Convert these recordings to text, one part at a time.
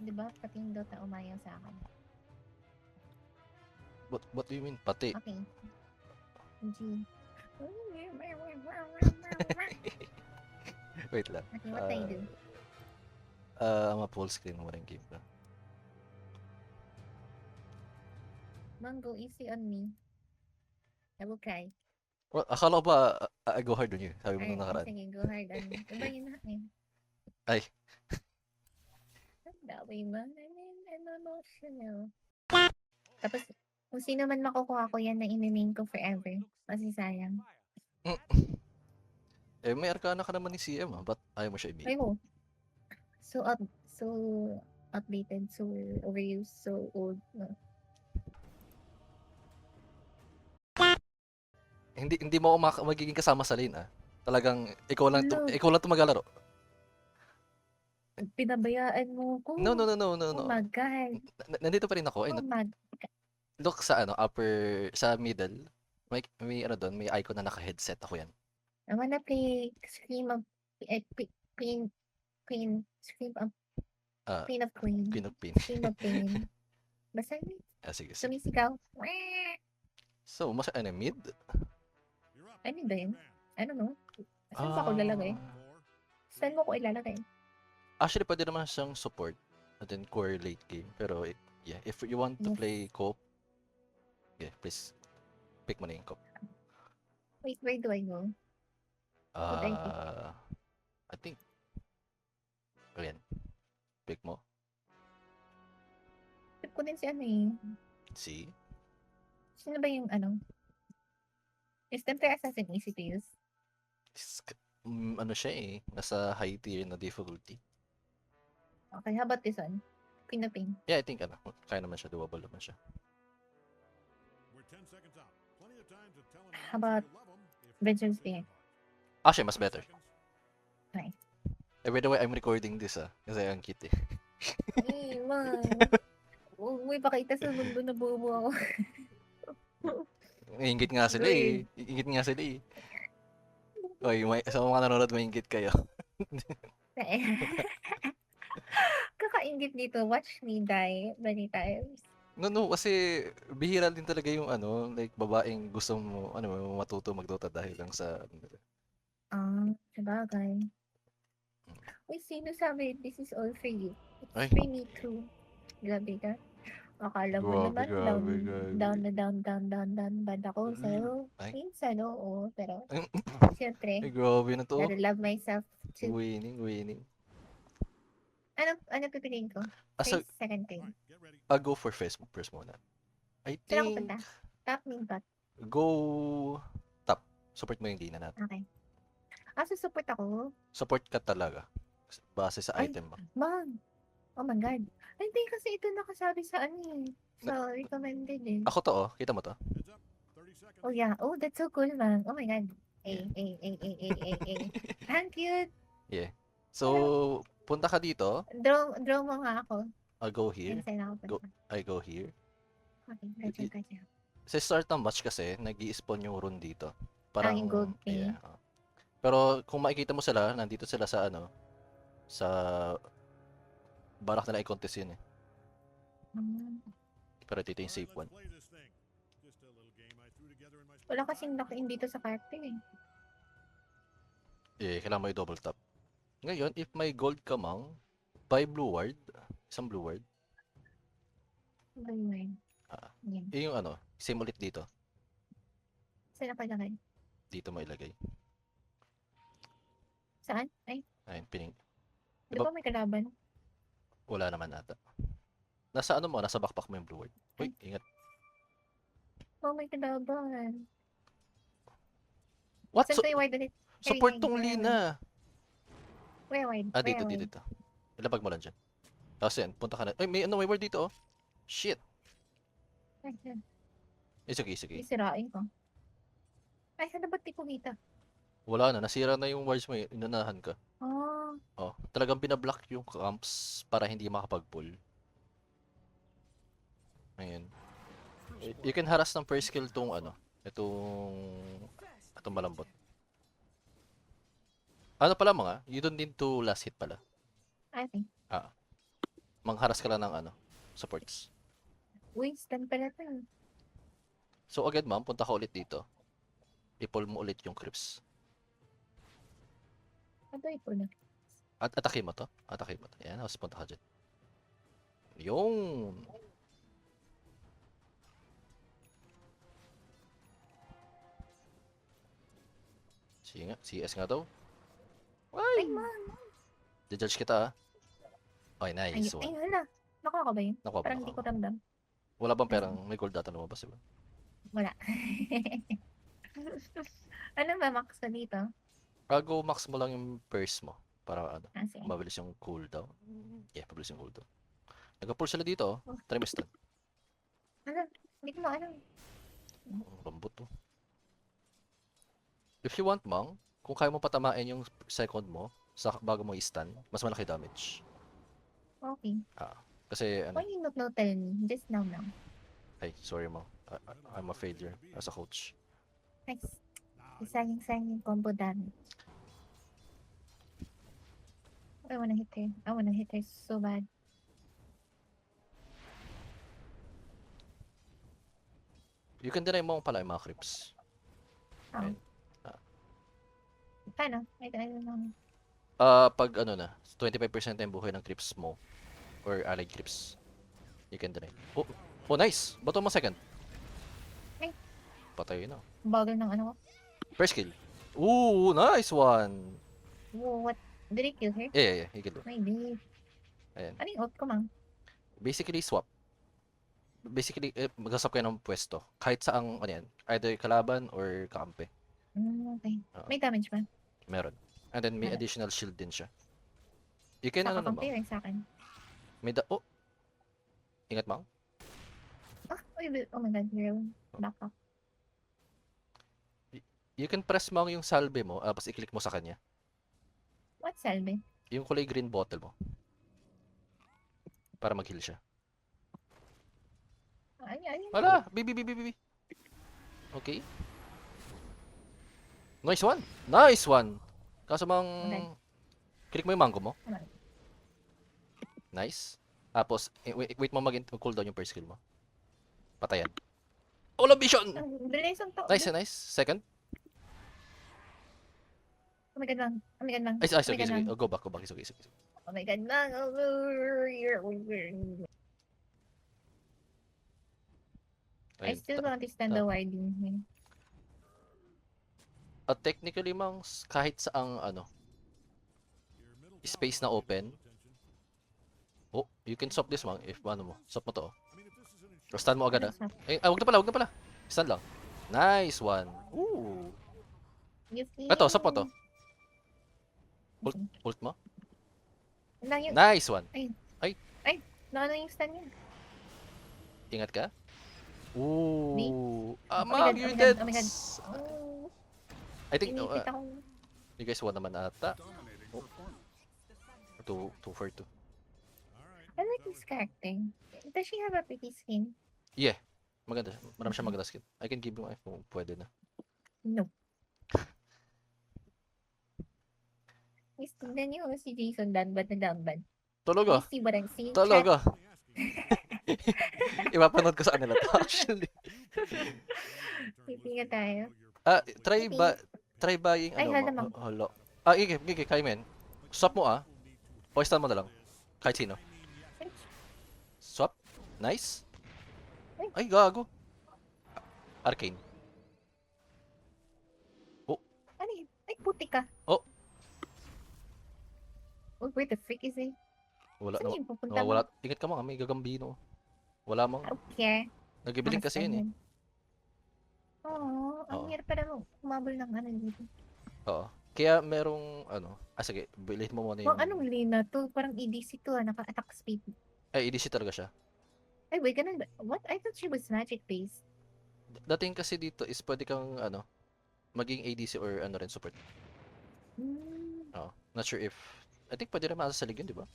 Di ba? Pati yung Dota umayaw sa akin. What do you mean, pati? Okay. G. Wait lang. Okay, what I do? Ma-full screen mo rin game ka. Mango, easy on me. I will cry. Well, akala ko ba I go hard on you? Sabi mo nung Alright, nakaraan. sige, go hard on me. Diba yun na eh? Ay, That way ba? I'm emotional. Tapos, kung sino man makukuha ko yan na imi-main ko forever. Kasi sayang. may Arcana ka naman ni CM ba't ayaw mo siya i-main? Ay, oh. So outdated, so overused, so old. No. Hindi mo ako magiging kasama sa lane Talagang ikaw lang No. ikaw lang maglalaro. Pinabayaan mo ko. No. Oh my God. Nandito pa rin ako. Oh my Look sa upper sa middle. May doon, may icon na naka-headset ako yan. I wanna play Scream of Queen Scream of Queen of Queen. Queen of Pain. Queen of Pain. Basta Sige. sumisigaw. So, mid? Ano ba yun? I don't know. Saan ba ko lalagay? Saan mo ko ilalagay? Actually, pwede naman siyang support and then core late game. Pero, yeah, if you want to play co-op, yeah, please pick mo na yung co-op. Wait, where do I go? I think, ayan, pick mo. Pick ko din si ano eh. See? Sino ba yung ano? Is Temper Assassin easy to use? Ano siya nasa high tier na difficulty. Okay, how about this one? Queen of Pain. Yeah, I think kaya naman siya, doable naman siya. How about Vengeance Day? Actually, mas better. Okay. By the way, I'm recording this kasi ang cute Hey, man. Uy, pakita sa mundo na buo ako. Ingit nga sila Oy, sa mga nanonood, maingit kayo. Kakaingit dito. Watch me die many times. No, kasi bihira din talaga yung like babaeng gusto mo, matuto mag-Dota dahil lang sa Sabagay. Uy, sino sabi, this is all for you. It's Ay. for me too. Grabe ka. Akala mo naman, down bad ako sa'yo. Minsan, oo. Pero, siyempre, grabe na to. gotta love myself too. Winning. Ano pipiliin ko? First, second thing. I'll go for first muna. I Saan ako think, punta? Top, mid, bot? go top. Support mo yung Dina natin. Okay. Support ako? Support ka talaga. Base sa item mo. Man! Oh my God. Ay, hindi kasi ito nakasabi sa sa recommended eh. Ako to kita mo to? Oh yeah. Oh, that's so cool, man. Oh my God. Thank you. Yeah. So, punta ka dito. Draw mo nga ako. I'll go here. I go here. Okay, gotcha. Sa start ng match kasi, nag-i-spawn yung rune dito. Parang, yung gold pay. Yeah. Pero kung makikita mo sila, nandito sila sa sa barak nila i-contest yun Pero dito yung safe one. Wala kasing lock-in dito sa character kailangan mo i-double tap. Ngayon, if may gold ka mang, buy blue ward. Isang blue ward. Blue ward. Yung same ulit dito. Saan ako ilagay? Dito mo ilagay. Saan? Ay. Ayun, pining. Di ba may kalaban? Wala naman ata. Nasa nasa backpack mo yung blue ward. Uy, ingat. Oh, may kalaban. What? Saan ko yung ward ulit? Support tong Lina. Where ward? Dito. Ilapag mo lang dyan. Tapos yan, punta ka na. Ay, may ward dito Shit. It's okay. Isirain ko. Ay, saan na ba't di kumita? Wala na, nasira na yung wards mo inunahan ka. Talagang binablock yung camps para hindi makapag-pull. Ayun. You can harass ng first skill itong malambot. Pala you don't need to last hit pala. I think. Mangharas ka lang ng ano, supports. Uy, stun pala to. So agad ma'am, punta ka ulit dito. I-pull mo ulit yung creeps. Ano ito na? At atake mo to. Atake mo to. Yan, tapos punta ka dyan. Yung. Sige nga, CS nga daw. Ay, Ay! man. Judge kita ah. Okay, nice Ay, one. hala. Nakuha ko ba yun? Nakuha ba, Parang hindi ko nakuha mo. ramdam. Wala bang perang may gold data lumabas, diba? Wala. Ano ba, Max, na dito? Bago max mo lang yung purse mo. Para ano, Ah, sige. mabilis yung cooldown. Yeah, mabilis yung cooldown. Nag-pull sila dito, oh. Try mo stun. Ano? Hindi ko alam. Ang lambot to. If you want, Mang, kung kaya mo patamain yung second mo sa bago mo i-stun, mas malaki damage. Okay. Kasi ano, Why you not tell me? Just now. ay, sorry Mang. I'm a failure as a coach. Nice. Sayang yung combo damage. I wanna hit her so bad. You can deny mo pala yung mga creeps. Oh. Ayun. Paano? I don't know. Pag ano na, 25% na yung buhay ng creeps mo or allied creeps, you can deny. Oh nice! Bato mo second. Ay. Patay na. Bagal ng ano ko. First kill. Ooh, nice one! Whoa, what? Did I kill her? Yeah, you can do. Ay, di. Ayan. Ano yung ult ko, Mang? Basically, swap. Basically, mag-swap kayo ng pwesto. Kahit saang, ano yan, either kalaban or kakampi. Okay. Oo. May damage ba? Meron. And then may Wala. additional shield din siya. You can, Sa ano naman, kakampi or sa akin? may oh! Ingat, Mang. Oh my god, girl. Back up. You can press, Mang, yung salve mo, tapos i-click mo sa kanya. What salve? Yung kulay green bottle mo. Para mag-heal siya. Ay. Wala! Bibi. Okay. Nice one! Nice one! Kaso Mang, Okay. click mo yung mango mo. Okay. Nice. Tapos, wait mo mag-cooldown yung first skill mo. Patayan. Ola vision! Ang bilis ang tao. Nice. Second. Oh my god, Mang. Oh my god, Mang. Ay, Oh my sige. God, Mang. Oh, go back. Sige. Oh my god, Mang. I Ayun. still don't understand the wording here. Technically, Mang, kahit saang, ano, space na open, oh, you can stop this, Mang, if ano mo. Stop mo to, oh. Stun mo agad, ah. Ay, wag na pala. Stun lang. Nice one. Ooh. Ito, stop mo to. Ult mo. Nice one. Nakano yung stun niya? Ingat ka. Ooh. Oh my Mang, God, you're oh my dead. God, oh my God. Oh, I think, inipit ako. you guys won naman ata. Oh. 2 for 2. I like this character. Does she have a pretty skin? Yeah. Maganda. Marami siyang maganda skin. I can give you kung pwede na. No. Miss, tignan niyo si Jason downbad na downbad. Talaga. You see what I'm seeing? Talaga. Ipapanood ko sa kanila to actually. Pipinga tayo. Try buying Ay, hala, ano. Mang. Hala. Gigi, kaya men. Swap mo O stun mo na lang. Kahit sino. Swap. Nice. Ay, gago. Arcane. Ano yun? Ay, puti ka. Oh. Oh, where the frick is he? Wala Saan na. yung pupunta mo? Wala. Ingat ka Mang, may gagambino. Wala Mang. Okay. Nagibiling kasi yun eh. Oo, ang Oo. hirap pala umabol ng ano dito. Oo. Kaya merong sige, bilhin mo muna yung Ang anong lane na to? Parang EDC to naka-attack speed. Ay, EDC talaga siya. Ay, wait, ganun ba? What? I thought she was magic based. Dating kasi dito is pwede kang maging ADC or rin support. Not sure if I think pwede rin masasalig yun, di ba?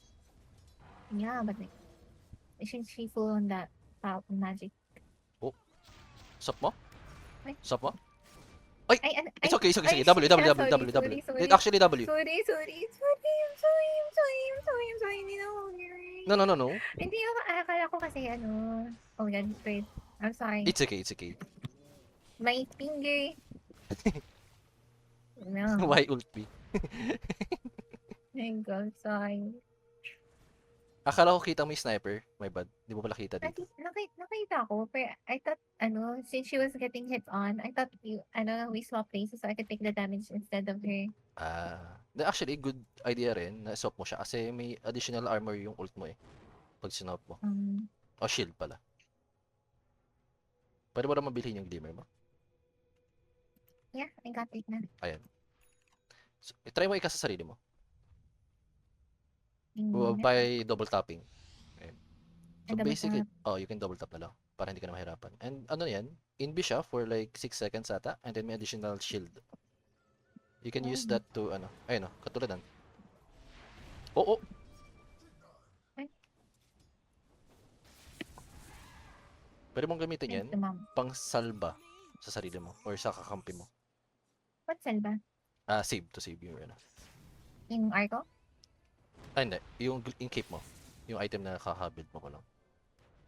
Yeah, but like, isn't she full on that magic? Stop mo? Ay. Stop mo? Ay, It's okay. ay, W. sorry, It's actually W. Sorry. Hindi na ako No, no, no, no. Hindi ako, akala ko kasi ano. Oh my god, wait. I'm sorry. It's okay, it's okay. My finger. No. Why ult me? My god, sorry. Akala ko kita mo yung sniper. My bad. Di mo pala kita dito. Nakita ko, pero I thought, ano, since she was getting hit on, I thought we swap places so I could take the damage instead of her. Actually, good idea rin na swap mo siya kasi may additional armor yung ult mo eh. Pag sinop mo. O shield pala. Pwede mo na mabilhin yung glimmer mo? Yeah, I got it na. Ayan. So, try mo sa sarili mo. Mm, By double tapping. Ayan. So double basically, tap. you can double tap na lang para hindi ka na mahirapan. And ano yan, inbi siya for like 6 seconds ata and then may additional shield. You can use that to ano, ayun katulad nan. Oh. Ay. Pwede mong gamitin yan Thank you, ma'am. pang salba sa sarili mo or sa kakampi mo. What salba? Save to save yung ano. Yung arco? Hindi. Yung cape mo. Yung item na kakabuild mo ko lang.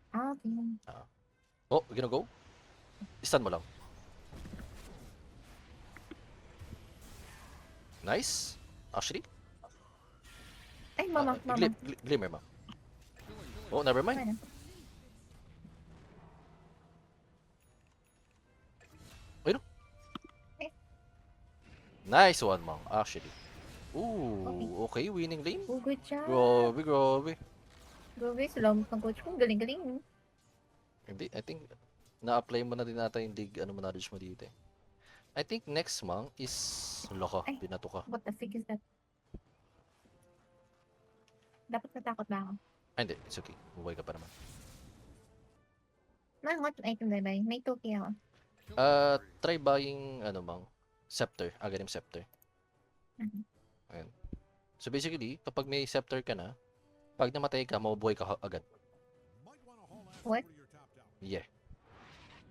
Okay. Oh, gonna go? Stun mo lang. Nice. Actually. Ay, mama. Glimmer mo. Oh, never mind. Ano? Ayun. Nice one, Mang. Actually. Ooh, okay. Winning lane. Oh, good job. Grabe. Grabe, salamat ng coach ko. Galing-galing. Hindi, I think na-apply mo na din nata yung knowledge mo dito eh. I think next Mang is loko, Ay. binato ka. What the fuck is that? Dapat natakot ba ako? Hindi, it's okay. Buhay ka pa naman. What item ba ba? May toki ako. Try buying Mang, scepter, Aghanim scepter. Mhm. Ayan. So basically, kapag may scepter ka na, pag namatay ka, mabubuhay ka agad. What? Yeah.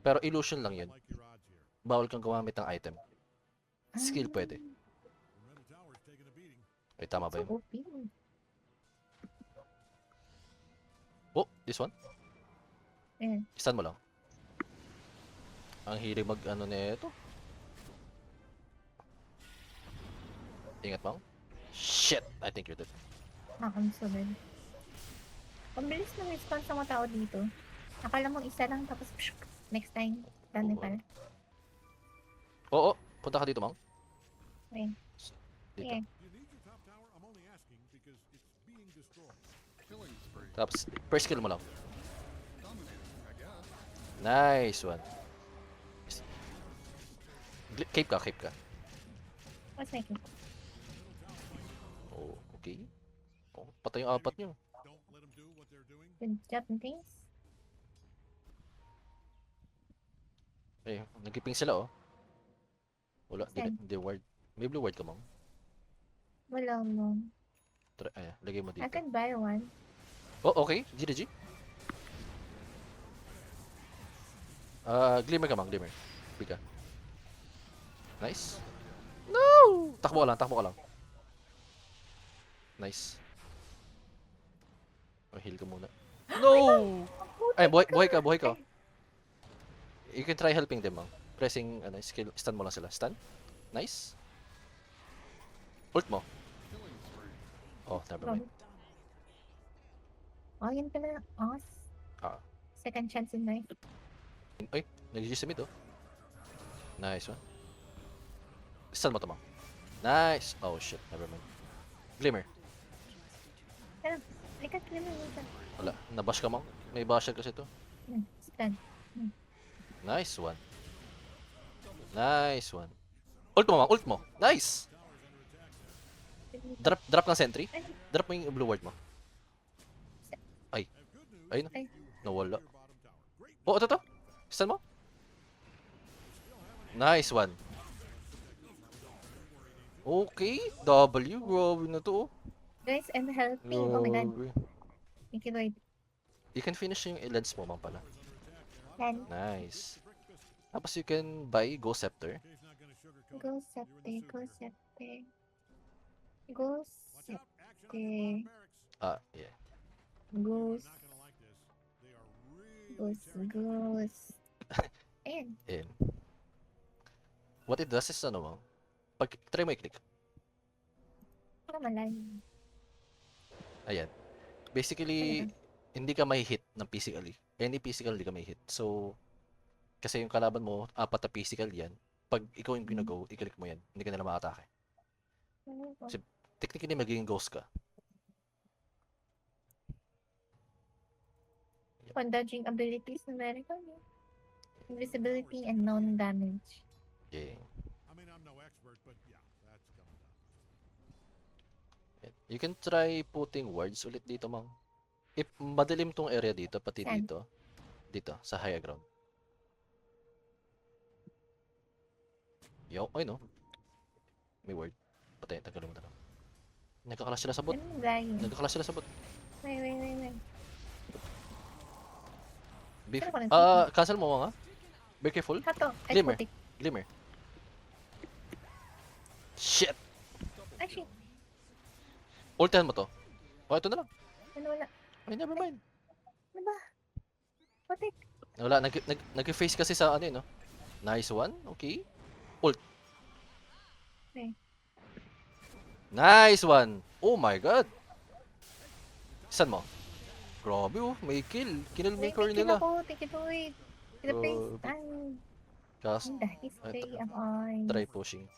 Pero illusion lang yun. Bawal kang gumamit ng item. Skill pwede. Ay, tama ba yun? So OP. Oh, this one? Ayan. Stun mo lang. Ang hilig mag nito. Ingat Mang. Shit! I think you're dead. I'm so dead. Ang bilis ng response ng mga tao dito. Akala mo isa lang tapos next time, dami Oo. pala. Oo, punta ka dito Mang. Okay. Dito. Yeah. Tapos, first kill mo lang. Nice one. Cape ka. What's my kill? Oh, okay. Oh, patay yung apat nyo. Good job and things. Eh, nagkiping sila oh. Wala, Saan? hindi ward. May blue ward ka Mang. Wala mo. Lagay mo I dito. can buy one. Oh, okay. GG. Glimmer ka Mang, glimmer. Biga. Nice. No! Takbo ka lang. Nice. Oh, heal ka muna. No! Ay, buhay ka. You can try helping them, Mang. Pressing, skill, stun mo lang sila. Stun. Nice. Ult mo. Oh, never mind. Oh, yun pala. Os. Second chance in life. Ay, nag-GG sa mid, oh. Nice one. Stun mo to, Mang. Nice. Oh, shit. Never mind. Glimmer. Pero, I can't remember. Wala. Nabash ka, Mang. May basher kasi to. Stun. Nice one. Ult mo, Mang. Ult mo. Nice. Drop ng sentry. Drop mo yung blue ward mo. Ay na. Nawala. Oh, ito. Stun mo. Nice one. Okay. W. Grabe na to, oh. Guys, I'm helping. Oh my god. Grabe. Thank you, Lord. You can finish yung lens mo, Mang pala. Then, Nice. Tapos you can buy Ghost Scepter. go scepter. Yeah. Goose. Goose. Ayan. Ayan. What it does is ano mo, pag try mo i-click. Para malayo. Ayan. Basically, hindi ka may hit ng physically. Any physical, hindi ka may hit. So, kasi yung kalaban mo, 4 na physical yan. Pag ikaw yung ginago, i-click mo yan. Hindi ka nila makatake. Kasi, technically, magiging ghost ka. Dodging abilities na meron ka. Invisibility and non-damage. Okay. You can try putting wards ulit dito, mang. If madilim tong area dito, pati Saan? dito, sa higher ground. Yo, ay no. May ward. Patay, tagalin mo na lang. Nagkakalas sila sa bot. Ano gaya? Nagkakalas sila sa bot. Wait. Beef. Ano ko nag-click? Cancel mo nga. Be careful. Hato. Ay, Glimmer. putik. Glimmer. Shit! Ay, shit. Ultihan mo to. Oh, ito na lang. Ano wala? Ay, never mind. Ano ba? Putik. Wala, nag-face kasi sa ano yun, no? Nice one. Okay. Ult. Okay. Nice one. Oh my god. Saan mo? Grabe oh, may kill. Kill maker nila. Take it away. The place. Ay. Cast. The history of ours. Try pushing.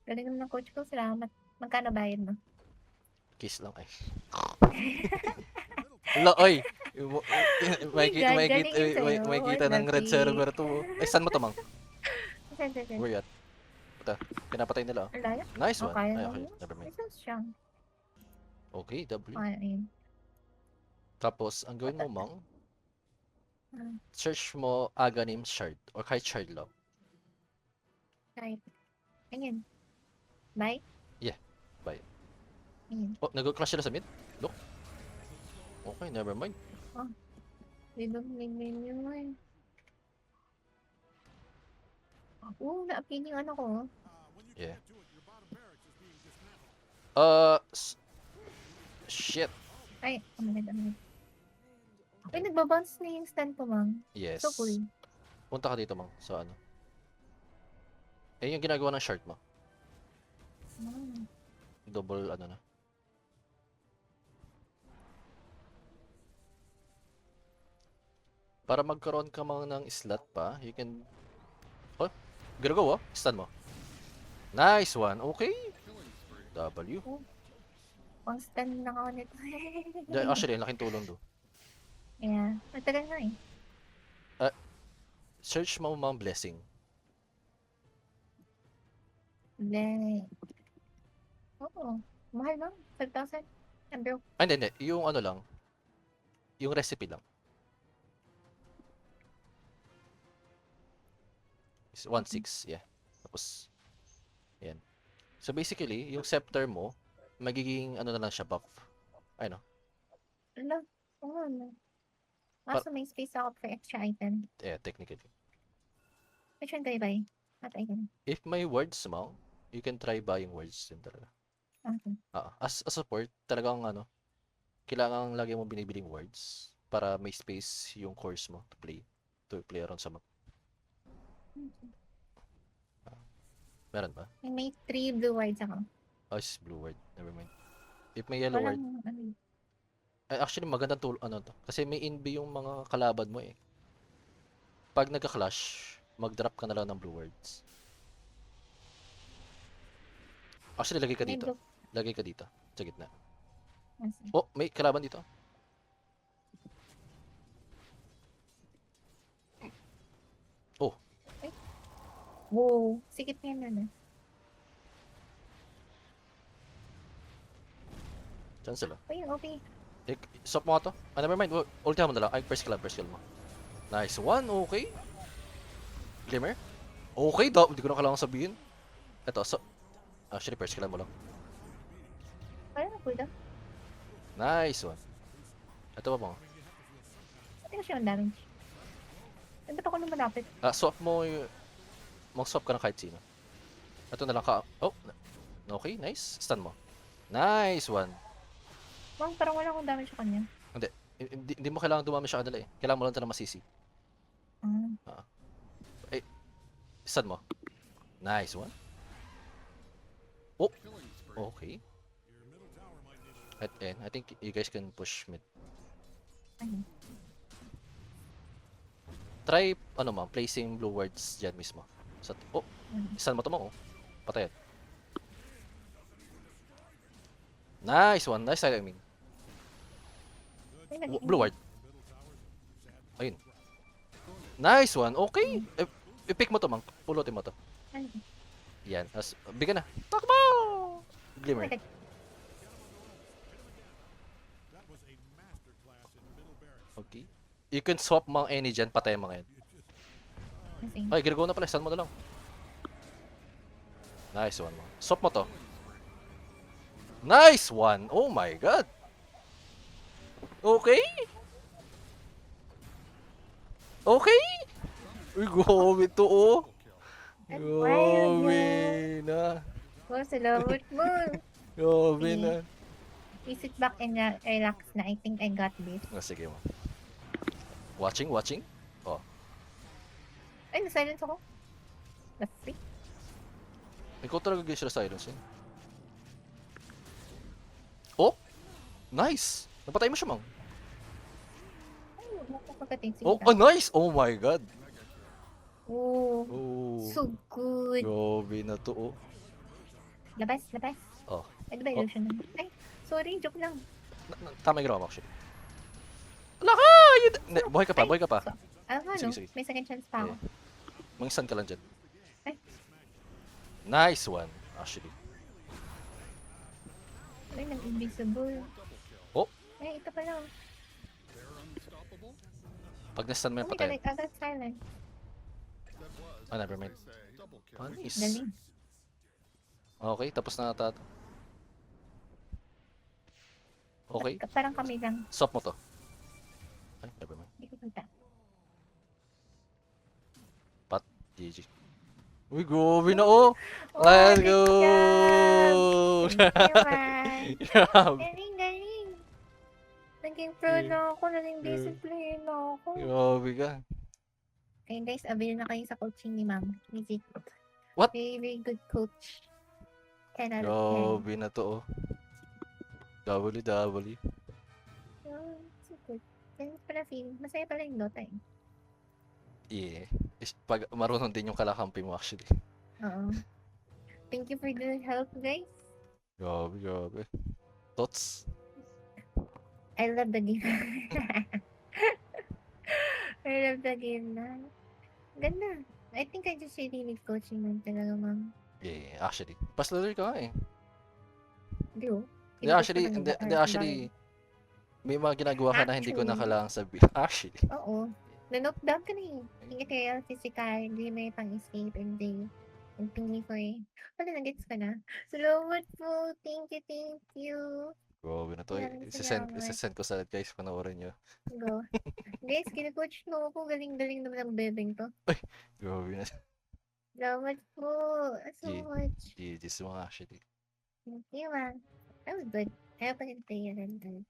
Galing naman ng coach ko. Salamat. Magkano bayad mo? Kiss lang ay. Wala, oy. May kita ng red server to. Ay, saan mo to, mang? Saan? Where at? Puta, pinapatay nila. Alaya? Nice one. Okay, Ay, okay. Never mind. Ito siyang. Okay, W. Ayun. Tapos, ang gawin mo, mang, Ah, search mo Aghanim Shard or kahit Shard lang. Right. Ayun. Bye? Yeah, bye. Ayun. Oh, nag-crash sila sa mid? Look. Okay, never mind. We don't need yun. Oo, na-apin yung ano ko. Yeah. Shit. Ay, oh my god. Ay, nagbabounce na yung stand ko, mang. Yes. So cool. Punta ka dito, mang. Sa ano. Eh, yung ginagawa ng shard mo. Double, ano na. Para magkaroon ka mang ng slot pa, you can... Oh, ginagawa, stun mo. Nice one. Okay. W. Pang stand na ako nito. Actually, ang laking tulong do. Yeah. Matagal na eh. Search mo mga blessing. Then, oo. Mahal lang. 5,000. I'm broke. Ay, hindi. Yung ano lang. Yung recipe lang. Is 1.6. Yeah. Tapos, yan. So basically, yung scepter mo, magiging ano na lang siya, buff. Ay, no? Ano? Oo, ano. Also, may space ako for extra item. Yeah, technically. Which one do I buy? What item? If may words mo, you can try buying words din talaga. Okay. As a support, talagang ano, kailangan lagi mo binibiling words para may space yung course mo to play around sa map. Meron ba? May 3 blue words ako. Oh, it's blue word. Never mind. If may yellow word, Walang, ano, actually magandang tool ano to. Kasi may inbi yung mga kalaban mo eh. Pag nagka-clash, mag-drop ka na lang ng blue words. Actually, lagay ka may dito. blue. Lagay ka dito. Sa gitna. Asa? Oh, may kalaban dito. Oh, Wow. Sikit na yan, ano. dyan sila. Uy, okay. Stop mo nga to. Never mind. Ultihan mo na lang. Ay, first kill mo. Nice one. Okay. Glimmer. Okay, hindi ko na kailangan sabihin. Ito, actually, first kill mo lang. Parang cool daw. Nice one. Ito ba mo? Hindi ko siya ang damage. Ba't ako nung malapit? Swap mo yung... Mag-swap ka ng kahit sino. Ito na lang ka... Oh! Okay, nice. Stun mo. Nice one. Mang, parang wala akong damage sa kanya. Hindi mo kailangan dumami sa kanila eh. Kailangan mo lang na masisi. Mm. Eh, stun mo. Nice one. Oh, okay. And I think you guys can push mid. Ano? Try, placing blue wards dyan mismo. Stun mo to mo, oh. Patayan. Nice one. Nice timing. Blue ward. Ayun. Nice one. Okay. I-pick mo to, mang. Pulutin mo to. Ano? Yan. Tapos, bigyan na. Takbo! Glimmer. Okay. Okay. You can swap mga any dyan. Patay mga yan. Kasi, Ay, ginagawa na pala. Stun mo na lang. Nice one, mang. Swap mo to. Nice one. Oh my god. Okay. Okay. Uy, grabe to, oh. Ang wild Grabe yan. na. Oh, salamat mo. Grabe Sige. na. You sit back and relax na. I think I got this. Sige mo. Watching? Ay, na-silence ako. Na-freak. Ikaw talaga guys sila silence eh. Oh! Nice! Napatay mo siya, mang. Ay, huwag mo akong pagkating. Sige Oh, ka. nice! Oh my god. Oh, Oh. so good. Grabe na to, oh. Labas. Oh. Ay, di ba illusion na? Ay, sorry, joke lang. Tama yung ginawa mo actually. Laka! Hindi, buhay ka pa. Sige. May second chance pa ako. Mang-stun ka lang dyan. Ay. Nice one, actually. Ay, nag-invisible. Oh. Ay, ito pa lang. Pag na-stun mo Oh yan, my god, patay. I got silent. Never mind. Nice. Galing. Okay, tapos na ata. Okay, Parang kami lang. stop mo to. Ay, never mind. Hindi ko punta. GG. Uy, grabe na, oh! Let's go! Thank you, man. Grabe. Galing. Naging pro na ako. Naging basic player na ako. Grabe ka. Kaya guys, avail na kayo sa coaching ni Ma'am. Music. What? Very good coach. 10 out of 10. Grabe na to, oh. WW. Oh, so good. Ganun pala feeling. Masaya pala yung Dota eh. Yeah. Pag marunong din yung kalakampi mo actually. Oo. Thank you for the help, guys. Grabe. Thoughts? I love the game. I love the game na. Ganda. I think I just really need coaching lang talaga, Ma'am. Yeah, actually. Paslayer ka nga eh. Hindi oh. Hindi, actually, may mga ginagawa ka na hindi ko na kailangang sabihin. Actually. Oo. Na-note down ka na eh. Hindi kaya physical, hindi may pang-escape, hindi. Ang tingin ko eh. Wala, nag-gets ka na. Salamat po. Thank you. Grabe na to. Maraming Isasend ko sa guys, panoorin nyo. Go. Guys, kina-coach mo ako. Galing-galing naman ang bebeng to. Grabe na. Salamat po. So much. GG's mga actually. Thank you, man. That was good. I hope I can play it again.